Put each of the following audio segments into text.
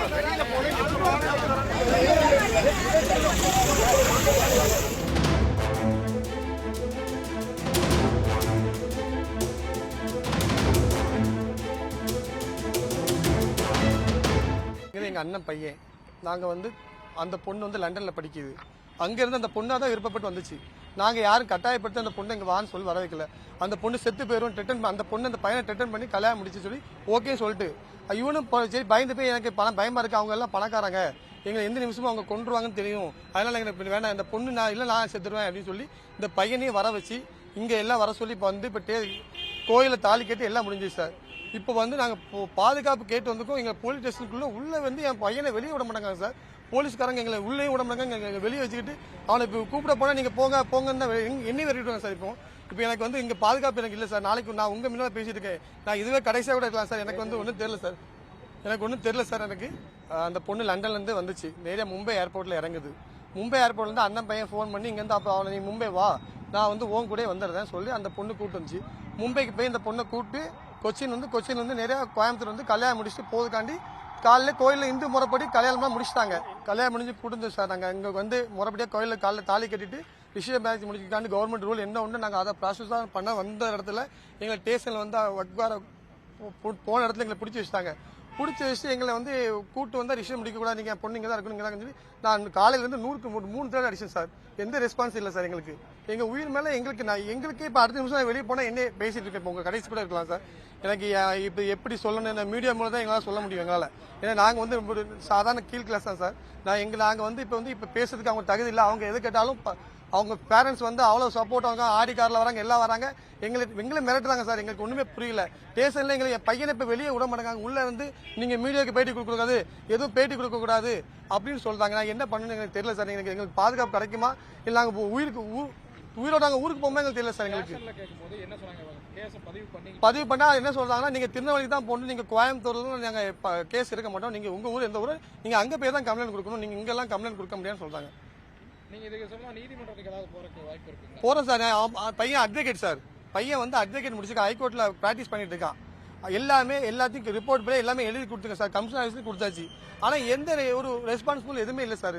எங்கள் அண்ணன் பையன் நாங்கள் வந்து அந்த பொண்ணு வந்து லண்டனில் படிக்குது. அங்கேருந்து அந்த பொண்ணாக தான் விருப்பப்பட்டு வந்துச்சு. நாங்கள் யாரும் கட்டாயப்படுத்தி அந்த பொண்ணு இங்கே வான்னு சொல்லி வர வைக்கல. அந்த பொண்ணு செத்து போயிடும் ரிட்டர்ன் அந்த பொண்ணு அந்த பையனை ரிட்டர்ன் பண்ணி கல்யாணம் முடிச்சு சொல்லி ஓகே சொல்லிட்டு இவனும் சரி பயந்து போய் எனக்கு பயமா இருக்கு. அவங்க எல்லாம் பணக்காரங்க, எங்களை எந்த நிமிஷமும் அவங்க கொண்டுருவாங்கன்னு தெரியும், அதனால எங்களுக்கு வேண்டாம் இந்த பொண்ணு நான் செத்துருவேன் அப்படின்னு சொல்லி இந்த பையனையும் வர வச்சு இங்கே எல்லாம் வர சொல்லி இப்போ வந்து இப்போ கோயிலில் தாலி கேட்டு எல்லாம் முடிஞ்சிச்சு சார். இப்போ வந்து நாங்கள் பாதுகாப்பு கேட்டு வந்திருக்கோம். எங்கள் போலீஸ் ஸ்டேஷனுக்குள்ளே உள்ளே வந்து என் பையனை வெளியே விட மாட்டாங்க சார். போலீஸ்காரங்க எங்களை உள்ளே விட மாட்டாங்க, எங்களை வெளியே வச்சுக்கிட்டு அவனை இப்போ கூப்பிட போனால் நீங்கள் போங்கன்னு தான் எண்ணி விரட்டிடுவாங்க சார். இப்போ எனக்கு வந்து இங்கே பாதுகாப்பு எனக்கு இல்லை சார். நாளைக்கு நான் உங்கள் முன்னால் பேசிட்டு இருக்கேன். நான் இதுவே கடைசியாக கூட இருக்கலாம் சார். எனக்கு வந்து ஒன்றும் தெரியல சார். எனக்கு அந்த பொண்ணு லண்டன்லேருந்து வந்துச்சு. நேராக மும்பை ஏர்போர்ட்டில் இறங்குது. மும்பை ஏர்போர்ட்லேருந்து அண்ணன் பையன் ஃபோன் பண்ணி இங்கேருந்து அப்போ அவனை நீ மும்பை வா, நான் வந்து ஓன் கூட வந்துடுறேன் சொல்லி அந்த பொண்ணு கூப்பிட்டு வந்துச்சு. மும்பைக்கு போய் இந்த பொண்ணை கூப்பிட்டு கொச்சின் வந்து நிறைய கோயம்புத்தூர் வந்து கல்யாணம் முடிச்சுட்டு போதுக்காண்டி காலையில் கோயிலில் இந்து முறைப்படி கல்யாணம்லாம் முடிச்சிட்டாங்க. கல்யாணம் முடிஞ்சு கூட்டு சார். நாங்கள் இங்கே வந்து முறைப்படியாக கோயிலில் காலையில் தாலி கட்டிட்டு ரிஷிய மேரேஜ் முடிச்சுக்காண்டி கவர்மெண்ட் ரூல் என்ன ஒன்று நாங்கள் அதை ப்ராசஸ் தான் பண்ண வந்த இடத்துல எங்களை ஸ்டேஷனில் வந்து வக்வார போன இடத்துல எங்களை பிடிச்சி வச்சுட்டாங்க. பிடிச்சி வச்சுட்டு எங்களை வந்து கூட்டு வந்தால் ரிஷியம் முடிக்கக்கூடாது, நீங்கள் பொண்ணு இங்கே தான் இருக்கணும், இங்கே தான் சொல்லி நான் காலையிலேருந்து 3 தடவை அடிச்சேன் சார். எந்த ரெஸ்பான்ஸ் இல்லை சார். எங்கள் உயிர் மேலே எங்களுக்கு இப்போ அடுத்த நிமிஷம் வெளியே போனால் என்ன பேசிட்டு இருக்கேன். இப்போ உங்கள் கடைசி கூட இருக்கலாம் சார். எனக்கு இப்போ எப்படி சொல்லணும் மீடியா மூலம் தான் எங்களால் சொல்ல முடியும் எங்களால். ஏன்னா நாங்கள் வந்து ஒரு சாதாரண கீழ் கிளாஸ் தான் சார். நாங்கள் வந்து இப்போ பேசுறதுக்கு அவங்க தகுதி இல்லை. அவங்க எது கேட்டாலும் அவங்க பேரண்ட்ஸ் வந்து அவ்வளோ சப்போர்ட், அவங்க ஆடி காரில் வராங்க, எல்லாம் வராங்க, எங்களை மிரட்டுறாங்க சார். எங்களுக்கு ஒன்றுமே புரியல. ஸ்டேஷனில் எங்களை என் பையனை இப்போ வெளியே விட மாட்டாங்க. உள்ளே வந்து நீங்கள் மீடியாவுக்கு பேட்டி கொடுக்கக்கூடாது, எதுவும் பேட்டி கொடுக்கக்கூடாது அப்படின்னு சொல்கிறாங்க. நான் என்ன பண்ணணும்னு எங்களுக்கு தெரியல சார். எங்களுக்கு பாதுகாப்பு கிடைக்குமா இல்லை நாங்கள் உயிரோட நாங்கள் ஊருக்கு போகும்போது எங்களுக்கு தெரியல சார். எங்களுக்கு பதிவு பண்ணால் என்ன சொல்கிறாங்கன்னா நீங்கள் திருநெல்வேலிக்கு தான் போகணும், நீங்கள் கோயம்புத்தூர்ல நாங்கள் கேஸ் எடுக்க மாட்டோம், நீங்கள் உங்கள் ஊர் எந்த ஊர் நீங்கள் அங்கே போய் தான் கம்ப்ளைண்ட் கொடுக்கணும், நீங்கள் இங்கெல்லாம் கம்ப்ளைண்ட் கொடுக்க முடியாதுன்னு சொல்கிறாங்க. போறோம் சார். பையன் அட்வொகேட் சார். பையன் வந்து அட்வொகேட் முடிச்சு ஹைகோர்ட்ல பிராக்டிஸ் பண்ணிட்டு இருக்கான். எல்லாத்தையும் ரிப்போர்ட் பண்ணி எல்லாமே எழுதி கொடுத்துருங்க சார். கமிஷனர் ஆஃபீஸ்ல கொடுத்தாச்சு. ஆனா எந்த ஒரு ரெஸ்பான்சிபிள் எதுவுமே இல்லை சார்.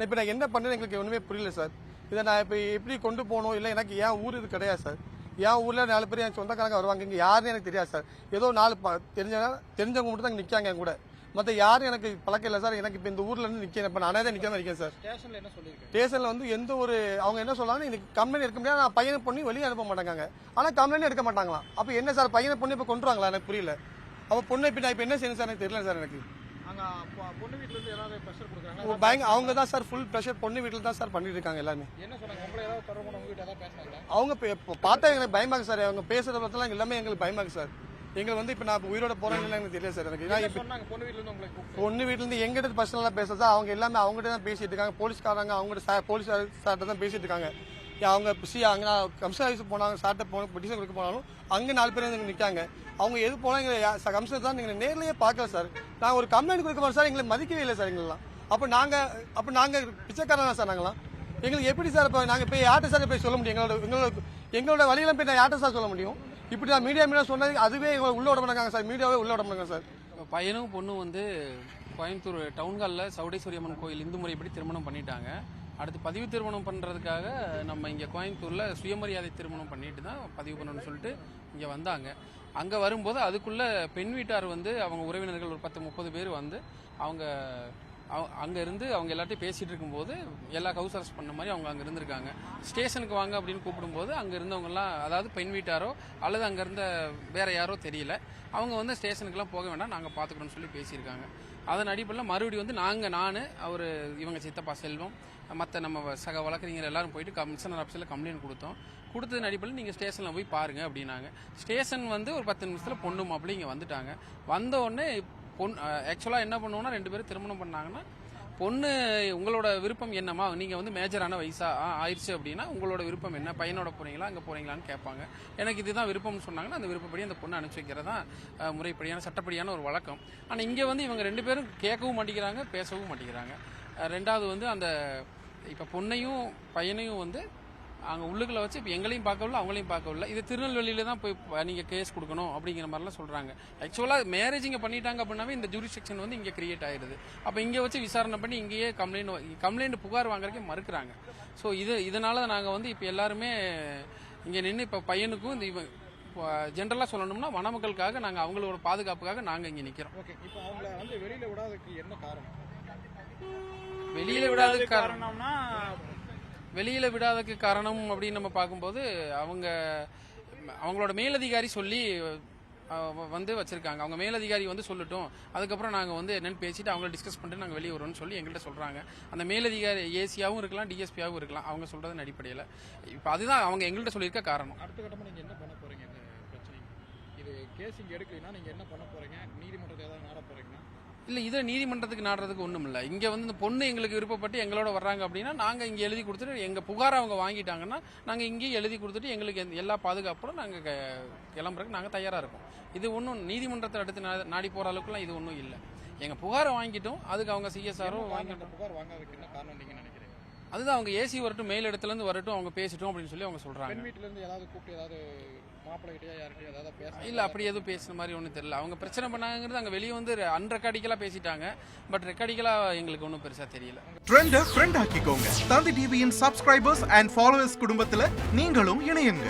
இப்போ நான் என்ன பண்ணேன்னு எங்களுக்கு ஒண்ணுமே புரியல சார். இதை நான் இப்போ எப்படி கொண்டு போகணும் இல்லை எனக்கு என் ஊர் இது கிடையாது சார். என் ஊர்ல 4 பேர் என் சொந்தக்காரங்க வருவாங்க. இங்கே யாருன்னு எனக்கு தெரியாது சார். ஏதோ 4 தெரிஞ்சவங்க மட்டும் தான் நிற்காங்க என் கூட. மற்ற யாரும் எனக்கு பழக்கம் இல்லை சார். எனக்கு இப்போ இந்த ஊர்ல இருந்து நிற்கிறேன். இப்போ நானே தான் நிற்கிறேன் சார். ஸ்டேஷன்ல வந்து எந்த ஒரு அவங்க என்ன சொல்றாங்க, இன்னைக்கு கம்ப்ளைண்ட் எடுக்க முடியாது, நான் பையனை பொண்ணு வெளியே அனுப்ப மாட்டாங்க. ஆனால் கம்ப்ளைண்ட் எடுக்க மாட்டாங்களாம். அப்போ என்ன சார் பையனை பொண்ணு இப்போ கொண்டுருவாங்களா? எனக்கு புரியல. அப்போ பொண்ணு இப்போ நான் இப்போ என்ன செய்யணும் சார் எனக்கு தெரியல சார். எனக்கு அவங்க தான் சார் ஃபுல் ப்ரெஷர் பொண்ணு வீட்டில் தான் சார் பண்ணிட்டு இருக்காங்க எல்லாமே. அவங்க பார்த்தா எங்களுக்கு பயமாக்கு சார். அவங்க பேசுறத பார்த்தா எல்லாமே எங்களுக்கு பயமாக்கு சார். எங்களுக்கு வந்து இப்போ நான் உயிரோட போறேன்னு எனக்கு தெரியல சார். எனக்கு பொண்ணு வீட்டுல இருந்து எங்கிட்ட பர்சனலா பேசுறது அவங்க எல்லாமே அவங்ககிட்ட தான் பேசிட்டு இருக்காங்க. போலீஸ்காரங்க அவங்க போலீஸ் சார்ட்ட தான் பேசிட்டு இருக்காங்க. அவங்க அங்கே கமிஷனர் ஆஃபீஸ் போனாங்க, சார்ட்ட போன பெட்டிஷன் கொடுக்க போனாலும் அங்கே 4 பேர் நிற்காங்க. அவங்க எது போனால் எங்களை கமிஷனர் தான் நீங்கள் நேர்லயே பார்க்கல சார். நாங்கள் ஒரு கம்ப்ளைண்ட் கொடுக்க போறோம் சார், எங்களை மதிக்கவே இல்லை சார். எங்களெல்லாம் அப்போ நாங்கள் பிச்சைக்காரனா சார். நாங்களாம் எங்களுக்கு எப்படி சார் இப்போ நாங்கள் போய் யார்கிட்ட சார் போய் சொல்ல முடியும்? எங்களோட வழியெல்லாம் போய் நான் யார்கிட்ட சார் சொல்ல முடியும்? இப்படி நான் மீடியா சொன்னது அதுவே உள்ள விட மாட்டாங்க சார். மீடியாவே உள்ள விட மாட்டாங்க சார். பையனும் பொண்ணும் வந்து கோயம்புத்தூர் டவுன் ஹாலில் சவுடேஸ்வரி அம்மன் கோயில் இந்து முறைப்படி திருமணம் பண்ணிட்டாங்க. அடுத்து பதிவு திருமணம் பண்ணுறதுக்காக நம்ம இங்கே கோயம்புத்தூரில் சுயமரியாதை திருமணம் பண்ணிட்டு தான் பதிவு பண்ணணும்னு சொல்லிட்டு இங்கே வந்தாங்க. அங்கே வரும்போது அதுக்குள்ளே பெண் வீட்டார் வந்து அவங்க உறவினர்கள் ஒரு 10-30 பேர் வந்து அவங்க அங்கே இருந்து அவங்க எல்லாத்தையும் பேசிகிட்டு இருக்கும்போது எல்லா ஹவுஸ் அரெஸ்ட் பண்ண மாதிரி அவங்க அங்கே இருந்திருக்காங்க. ஸ்டேஷனுக்கு வாங்க அப்படின்னு கூப்பிடும்போது அங்கே இருந்தவங்கலாம், அதாவது பெண் வீட்டாரோ அல்லது அங்கே இருந்த வேற யாரோ தெரியல, அவங்க வந்து ஸ்டேஷனுக்குலாம் போக வேண்டாம், நாங்கள் பார்த்துக்கணும்னு சொல்லி பேசியிருக்காங்க. அதன் அடிப்படையில் மறுபடியும் வந்து நான் அவர் இவங்க சித்தப்பா செல்வம் மற்ற நம்ம சக வழக்கறிஞர் எல்லாரும் போயிட்டு கமிஷனர் ஆஃபீஸில் கம்ப்ளைண்ட் கொடுத்ததன் அடிப்படையில் நீங்கள் ஸ்டேஷனில் போய் பாருங்க அப்படின்னாங்க. ஸ்டேஷன் வந்து ஒரு 10 நிமிஷத்தில் பொண்ணு மாப்பிள்ளை இங்கே வந்துட்டாங்க. வந்த உடனே ஆக்சுவலாக என்ன பண்ணுவோம்னா 2 பேரும் திருமணம் பண்ணாங்கன்னா பொண்ணு உங்களோட விருப்பம் என்னம்மா, நீங்கள் வந்து மேஜரான வயசா ஆயிடுச்சு அப்படின்னா உங்களோட விருப்பம் என்ன, பையனோட போறீங்களா அங்கே போறீங்களான்னு கேட்பாங்க. எனக்கு இதுதான் விருப்பம்னு சொன்னாங்கன்னா அந்த விருப்பப்படி அந்த பொண்ணு அனுப்பிச்சு வைக்கிறதா முறைப்படியான சட்டப்படியான ஒரு வழக்கம். ஆனால் இங்கே வந்து இவங்க 2 பேரும் கேட்கவும் மாட்டேங்கிறாங்க, பேசவும் மாட்டேங்கிறாங்க. ரெண்டாவது வந்து அந்த இப்போ பொண்ணையும் பையனையும் வந்து அங்கே உள்ளுக்குள்ள வச்சு இப்போ எங்களையும் பார்க்கவில்லை அவங்களையும் பார்க்கவில்லை. இது திருநெல்வேலியில தான் போய் நீங்கள் கேஸ் கொடுக்கணும் அப்படிங்கிற மாதிரிலாம் சொல்கிறாங்க. ஆக்சுவலாக மேரேஜ் இங்கே பண்ணிட்டாங்க அப்படின்னாவே இந்த ஜூரிஸ்டிக்ஷன் வந்து இங்கே கிரியேட் ஆயிடுது. அப்போ இங்கே வச்சு விசாரணை பண்ணி இங்கேயே கம்ப்ளைண்ட் புகார் வாங்குறதுக்கே மறுக்கிறாங்க. ஸோ இதனால நாங்கள் வந்து இப்போ எல்லாருமே இங்கே நின்று இப்போ பையனுக்கும் இந்த ஜென்ரலாக சொல்லணும்னா வனமக்களுக்காக நாங்கள் அவங்களோட பாதுகாப்புக்காக நாங்கள் இங்கே நிற்கிறோம். ஓகே, இப்போ அவங்கள வந்து வெளியில விடாததுக்கு என்ன காரணம்? வெளியில விடாததுக்கு காரணம்னா வெளியில விடாததுக்கு காரணம் அப்படின்னு நம்ம பார்க்கும்போது அவங்களோட மேலதிகாரி சொல்லி வந்து வச்சிருக்காங்க. அவங்க மேலதிகாரி வந்து சொல்லட்டும், அதுக்கப்புறம் நாங்கள் வந்து என்னன்னு பேசிட்டு அவங்கள டிஸ்கஸ் பண்ணிட்டு நாங்கள் வெளியே வரோம்னு சொல்லி எங்கள்கிட்ட சொல்றாங்க. அந்த மேலதிகாரி ஏசியாவும் இருக்கலாம், டிஎஸ்பியாவும் இருக்கலாம், அவங்க சொல்றதன் அடிப்படையில். இப்போ அதுதான் அவங்க எங்கள்கிட்ட சொல்லியிருக்க காரணம். அடுத்த கட்டமாக நீங்கள் என்ன பண்ண போறீங்க? இந்த பிரச்சனை இது கேஸ் இங்கே எடுக்கலைன்னா நீங்கள் என்ன பண்ண போறீங்க? நீதிமன்றத்தை ஏதாவது நாட போறீங்கன்னா? இல்லை, இதை நீதிமன்றத்துக்கு நாடுறதுக்கு ஒன்றும் இல்லை. இங்கே வந்து இந்த பொண்ணு எங்களுக்கு விருப்பப்பட்டு எங்களோட வர்றாங்க அப்படின்னா நாங்கள் இங்கே எழுதி கொடுத்துட்டு எங்கள் புகாரை அவங்க வாங்கிட்டாங்கன்னா நாங்கள் இங்கேயே எழுதி கொடுத்துட்டு எங்களுக்கு எல்லா பாதுகாப்போடும் நாங்கள் கிளம்புறதுக்கு நாங்கள் தயாராக இருக்கோம். இது ஒன்றும் நீதிமன்றத்தை அடுத்து நாடி போகிற அளவுக்குலாம் இது ஒன்றும் இல்லை. எங்கள் புகாரை வாங்கிட்டோம், அதுக்கு அவங்க சிஎஸ்ஆரோ வாங்கிட்டோம். புகார் வாங்காததுக்கு என்ன காரணம் நீங்கள் நினைக்கிறீங்க? அதுதான் அவங்க ஏசி வரட்டும், மேல் இடத்துலேருந்து வரட்டும், அவங்க பேசிட்டோம் அப்படின்னு சொல்லி அவங்க சொல்கிறாங்க. பெண் வீட்டிலேருந்து ஏதாவது கூப்பிட்டு ஏதாவது மாப்பிள்ளைகிட்டயா யார்கிட்டயா ஏதாவது பேச? இல்லை, அப்படி எதுவும் பேசுன மாதிரி ஒன்றும் தெரியல. அவங்க பிரச்சனை பண்ணாங்கிறது அங்கே வெளியே வந்து அன்ரெக்கார்டிக்கலாக பேசிட்டாங்க. பட் ரெக்கார்டிக்கலாக எங்களுக்கு ஒன்றும் பெருசாக தெரியல. ட்ரெண்டை ஃப்ரெண்ட் ஆக்கிக்கோங்க. தந்தி டிவியின் சப்ஸ்கிரைபர்ஸ் அண்ட் ஃபாலோவர்ஸ் குடும்பத்தில் நீங்களும் இணையுங்க.